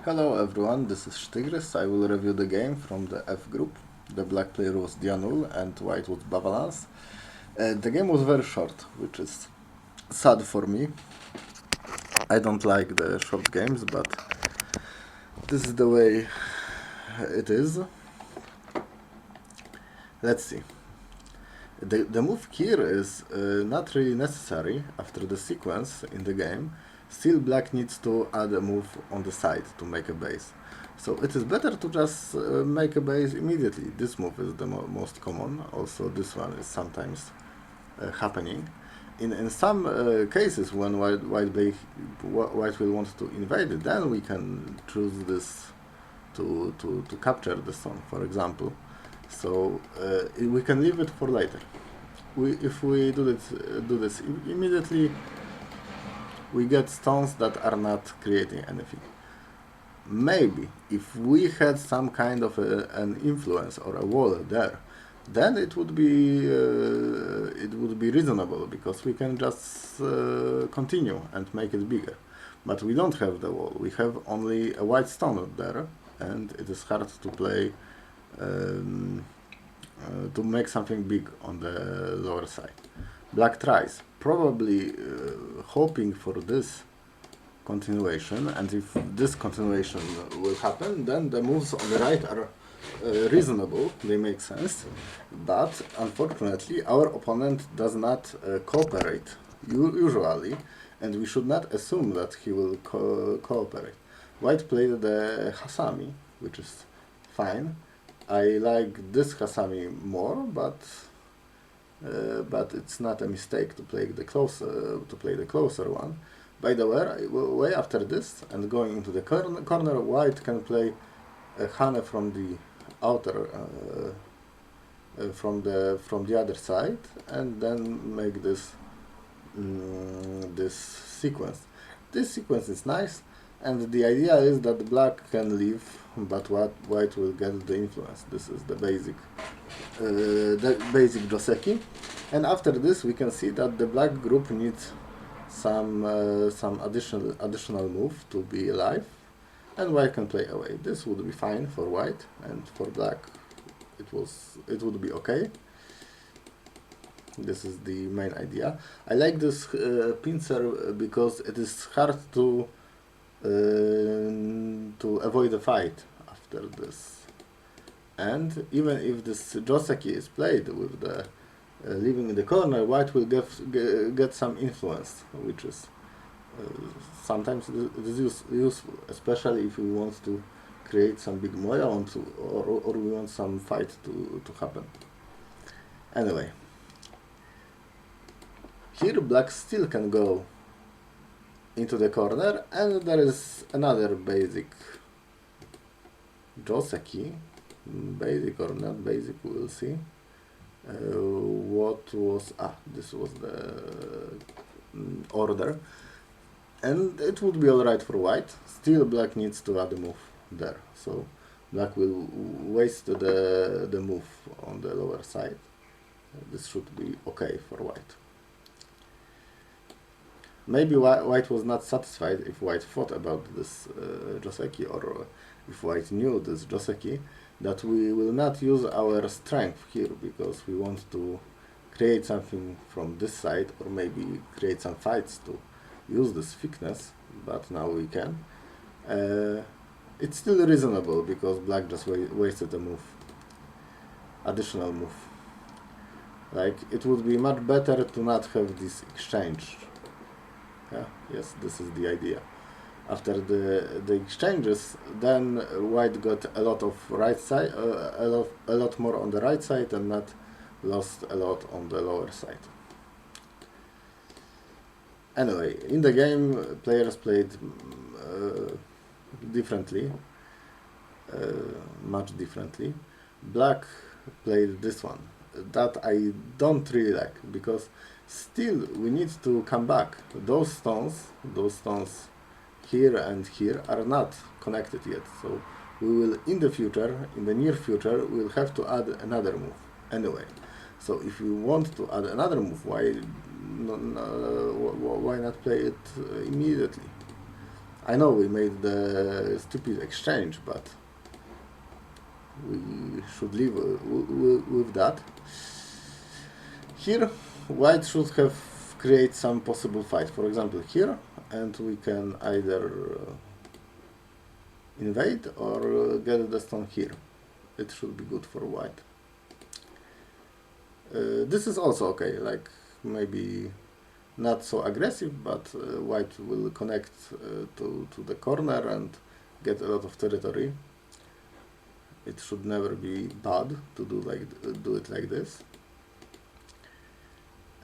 Hello everyone, this is Sztygrys. I will review the game from the F group. The black player was Dianul and white was bavalance. The game was very short, which is sad for me. I don't like the short games, but this is the way it is. Let's see. The move here is not really necessary after the sequence in the game. Still, black needs to add a move on the side to make a base. So it is better to just make a base immediately. This move is the most common. Also, this one is sometimes happening. In some cases, when white will want to invade it, then we can choose this to capture the stone, for example. So we can leave it for later. If we do this immediately, we get stones that are not creating anything. Maybe if we had some kind of an influence or a wall there, then it would be reasonable, because we can just continue and make it bigger. But we don't have the wall. We have only a white stone there, and it is hard to play to make something big on the lower side. Black tries, probably hoping for this continuation, and if this continuation will happen, then the moves on the right are reasonable, they make sense, but unfortunately our opponent does not cooperate usually, and we should not assume that he will cooperate. White played the Hasami, which is fine. I like this Hasami more, but it's not a mistake to play the closer one. By the way, after this and going into the corner, white can play a Hane from the outer from the other side, and then make this sequence. This sequence is nice, and the idea is that black can leave, but white will get the influence. This is the basic Joseki. And after this, we can see that the black group needs some additional move to be alive, and white can play away. This would be fine for white, and for black it would be okay. This is the main idea. I like this pincer because it is hard to avoid a fight after this. And even if this Joseki is played with the leaving in the corner, white will get some influence, which is sometimes it is useful, especially if we want to create some big moya or we want some fight to happen. Anyway, here black still can go into the corner, and there is another basic Joseki, basic or not basic, we will see. This was the order, and it would be alright for white. Still, black needs to add a move there, so black will waste the move on the lower side. This should be okay for white. Maybe white was not satisfied if white thought about this Joseki, or if white knew this Joseki, that we will not use our strength here, because we want to create something from this side, or maybe create some fights to use this thickness, but now we can. It's still reasonable, because black just wasted a move, additional move. Like, it would be much better to not have this exchange. Yeah, yes, this is the idea. After the exchanges, then white got a lot of right side, a lot more on the right side, and not lost a lot on the lower side. Anyway, in the game, players played differently, much differently. Black played this one, that I don't really like, because still we need to come back. Those stones here and here are not connected yet, so we will in the near future, we'll have to add another move anyway. So if we want to add another move, why not play it immediately? I know we made the stupid exchange, but we should live with that. Here, white should have create some possible fight. For example, here, and we can either invade or get the stone here. It should be good for white. This is also okay, like maybe not so aggressive, but white will connect to the corner and get a lot of territory. It should never be bad to do it like this.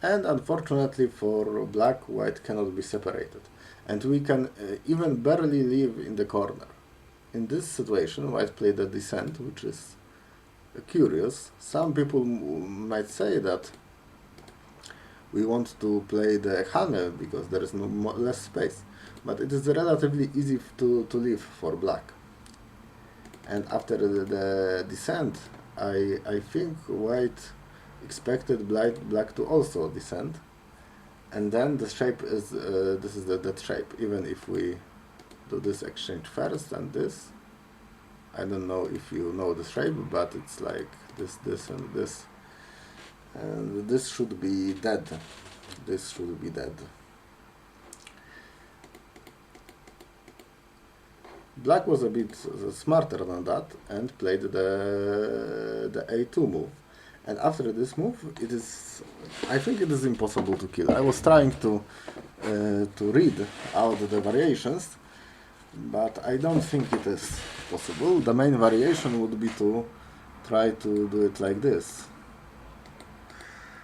And unfortunately for black, white cannot be separated. And we can even barely live in the corner. In this situation, white played the descent, which is curious. Some people might say that we want to play the Hane because there is less space. But it is relatively easy to live for black. And after the descent, I think white expected black to also descend. And then the shape is, this is the dead shape, even if we do this exchange first and this. I don't know if you know the shape, but it's like this and this. And this should be dead. This should be dead. Black was a bit smarter than that and played the A2 move. And after this move, I think it is impossible to kill. I was trying to read out the variations, but I don't think it is possible. The main variation would be to try to do it like this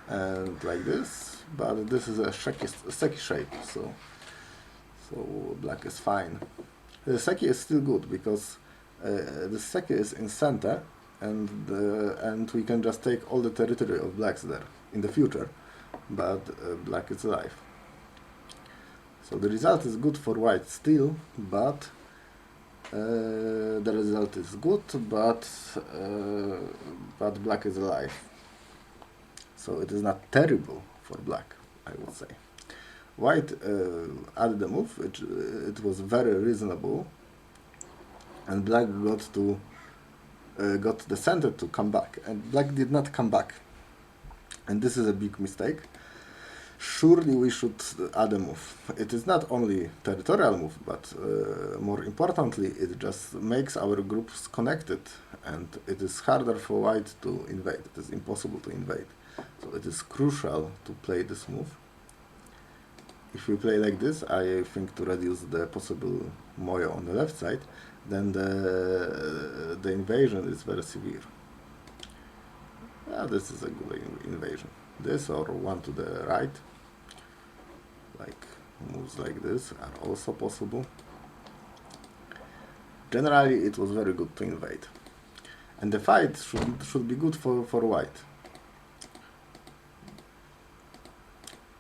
and like this, but this is a seki shape, so black is fine. The seki is still good because the seki is in center, and we can just take all the territory of blacks there in the future, but black is alive. So the result is good for white still, but the result is good, but black is alive. So it is not terrible for black, I would say. White added a move, it was very reasonable, and black got the center to come back, and black did not come back, and this is a big mistake. Surely we should add a move. It is not only territorial move, but more importantly, it just makes our groups connected, and it is harder for white to invade. It is impossible to invade. So it is crucial to play this move. If we play like this, I think to reduce the possible moyo on the left side, then the invasion is very severe. This is a good invasion. This or one to the right, like moves like this are also possible. Generally, it was very good to invade, and the fight should be good for white.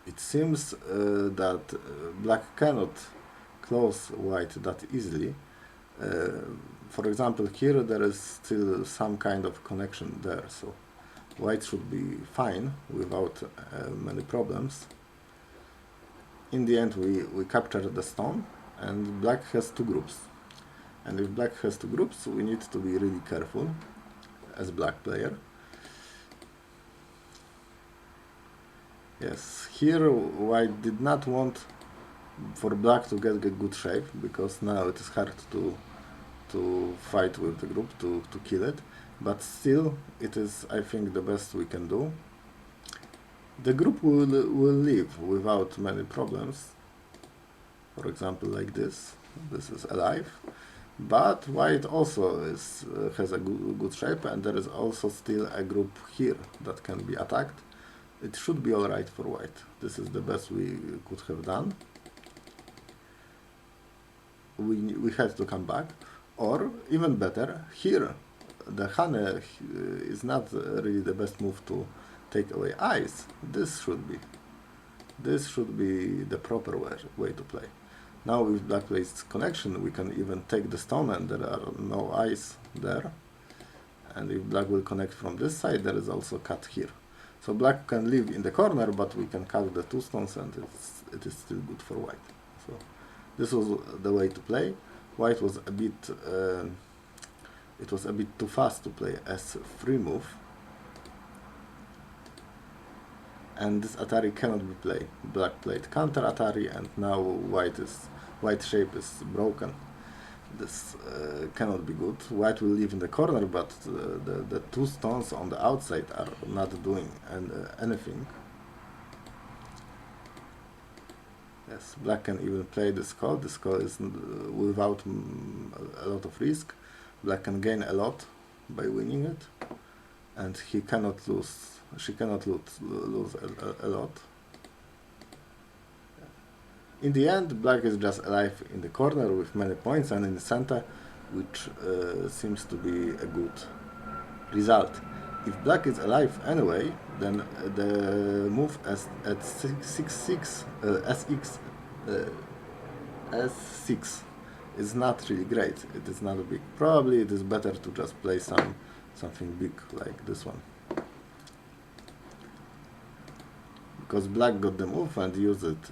It seems that black cannot close white that easily. For example, here there is still some kind of connection there, so white should be fine without many problems. In the end, we captured the stone, and black has two groups. And if black has two groups, we need to be really careful as black player. Yes, here white did not want for black to get a good shape, because now it is hard to fight with the group, to kill it, but still it is, I think, the best we can do. The group will live without many problems, for example like this is alive, but white also has a good shape, and there is also still a group here that can be attacked. It should be alright for white. This is the best we could have done. We had to come back, or even better, here the Hane is not really the best move to take away eyes. This should be the proper way to play. Now with black plays connection, we can even take the stone, and there are no eyes there. And if black will connect from this side, there is also cut here. So black can live in the corner, but we can cut the two stones, and it is still good for white. So This was the way to play. White was a bit it was a bit too fast to play S3 move, and this Atari cannot be played. Black played counter Atari, and now white shape is broken. This cannot be good. White will live in the corner, but the two stones on the outside are not doing anything. Yes, black can even play this call. This call is without a lot of risk. Black can gain a lot by winning it, and he cannot lose. She cannot lose a lot. In the end, black is just alive in the corner with many points, and in the center, which seems to be a good result. If black is alive anyway, then the move at 6-6 S6 is not really great. It is not big. Probably it is better to just play something big like this one, because black got the move and used it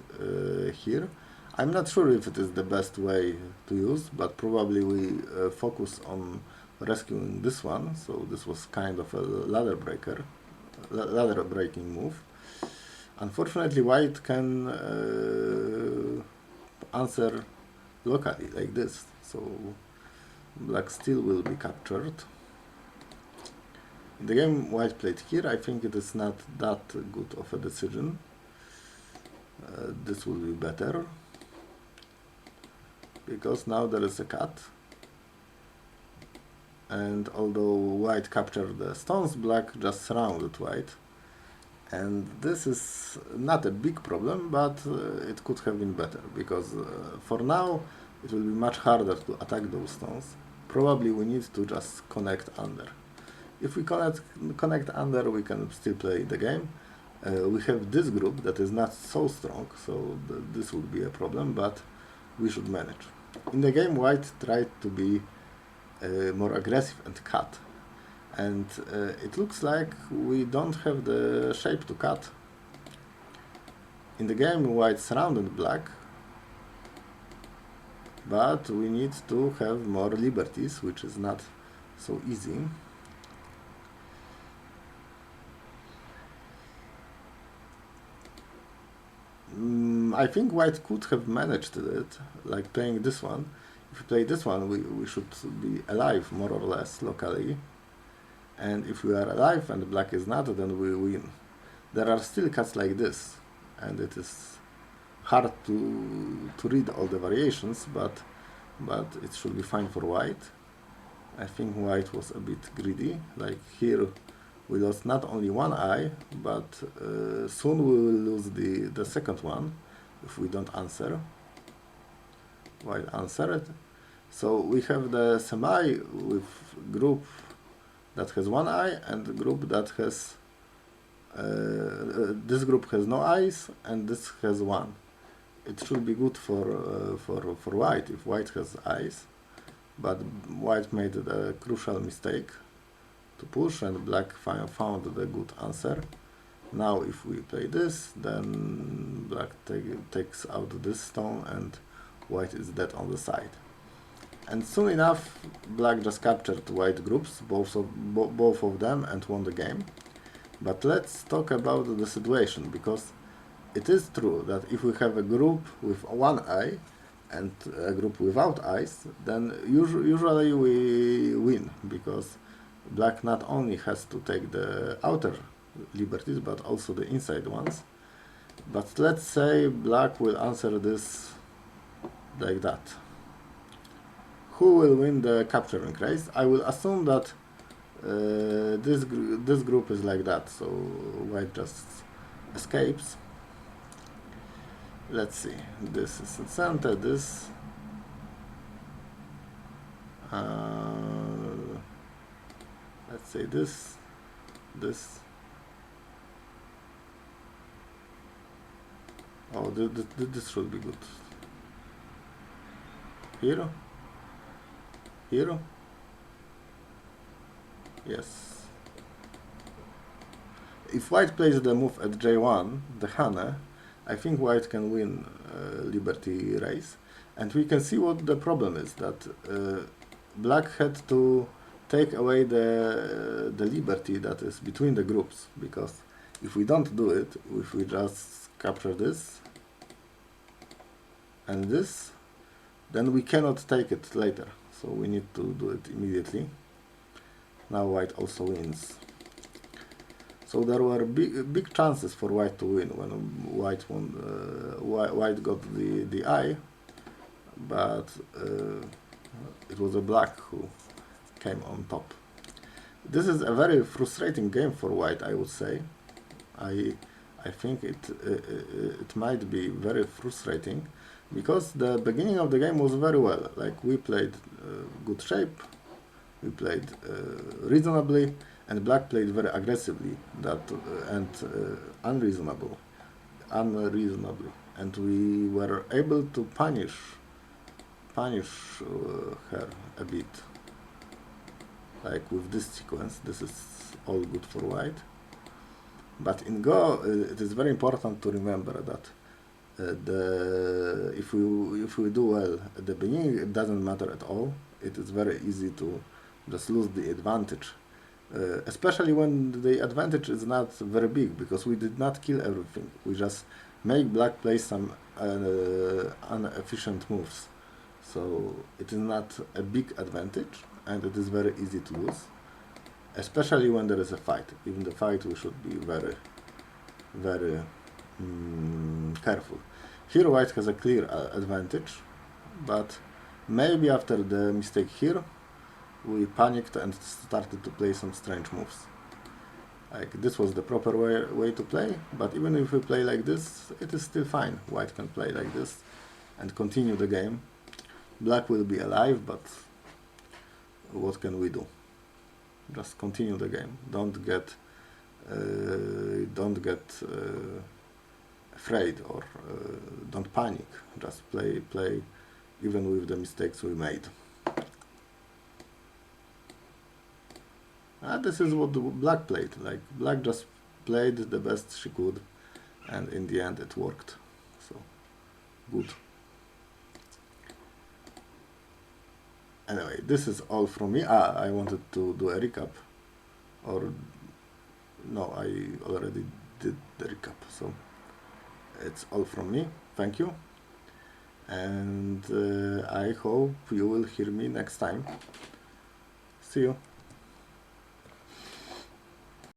here. I'm not sure if it is the best way to use, but probably we focus on rescuing this one. So this was kind of a ladder breaking move. Unfortunately, white can answer locally like this, so black still will be captured. In the game white played here, I think it is not that good of a decision. This will be better, because now there is a cut, and although white captured the stones, black just surrounded white, and this is not a big problem, but it could have been better, because for now it will be much harder to attack those stones. Probably we need to just connect under. If we connect under, we can still play the game. We have this group that is not so strong, so this would be a problem, but we should manage. In the game, white tried to be more aggressive and cut, and it looks like we don't have the shape to cut. In the game, white surrounded black, but we need to have more liberties, which is not so easy. I think white could have managed it, like playing this one. If we play this one, we should be alive, more or less, locally. And if we are alive and black is not, then we win. There are still cuts like this, and it is hard to read all the variations, but it should be fine for white. I think white was a bit greedy, like here we lost not only one eye, but soon we will lose the second one if we don't answer. White answered. So we have the semi with group that has one eye and the group that has this group has no eyes and this has one. It should be good for white if white has eyes, but white made a crucial mistake to push, and black found the good answer. Now if we play this, then black takes out this stone and white is dead on the side. And soon enough, black just captured white groups, both of them, and won the game. But let's talk about the situation, because it is true that if we have a group with one eye and a group without eyes, then usually we win, because black not only has to take the outer liberties, but also the inside ones. But let's say black will answer this like that. Who will win the capturing race? I will assume that this group is like that, so white just escapes. Let's see, this is in center, this let's say this. Oh, this should be good. Here? Yes. If white plays the move at J1, the Hane, I think white can win Liberty race. And we can see what the problem is, that black had to take away the liberty that is between the groups, because if we don't do it, if we just capture this and this, then we cannot take it later, so we need to do it immediately. Now white also wins. So there were big chances for white to win when white won. White got the eye, but it was a black who came on top. This is a very frustrating game for white, I would say. I think it might be very frustrating, because the beginning of the game was very well. Like, we played good shape, we played reasonably, and black played very aggressively and unreasonably, and we were able to punish her a bit. Like with this sequence, this is all good for white. But in Go, it is very important to remember that if we do well at the beginning, it doesn't matter at all. It is very easy to just lose the advantage, especially when the advantage is not very big, because we did not kill everything. We just make black play some inefficient moves. So it is not a big advantage, and it is very easy to lose, especially when there is a fight. Even the fight, we should be very, very careful. Here white has a clear advantage, but maybe after the mistake here, we panicked and started to play some strange moves. Like, this was the proper way to play, but even if we play like this, it is still fine. White can play like this and continue the game. Black will be alive, but what can we do? Just continue the game. Don't get afraid, or don't panic. Just play even with the mistakes we made. This is what black played. Like, black just played the best she could, and in the end it worked. So good. Anyway, this is all from me. I wanted to do a recap, or no, I already did the recap. So it's all from me. Thank you, and I hope you will hear me next time. See you.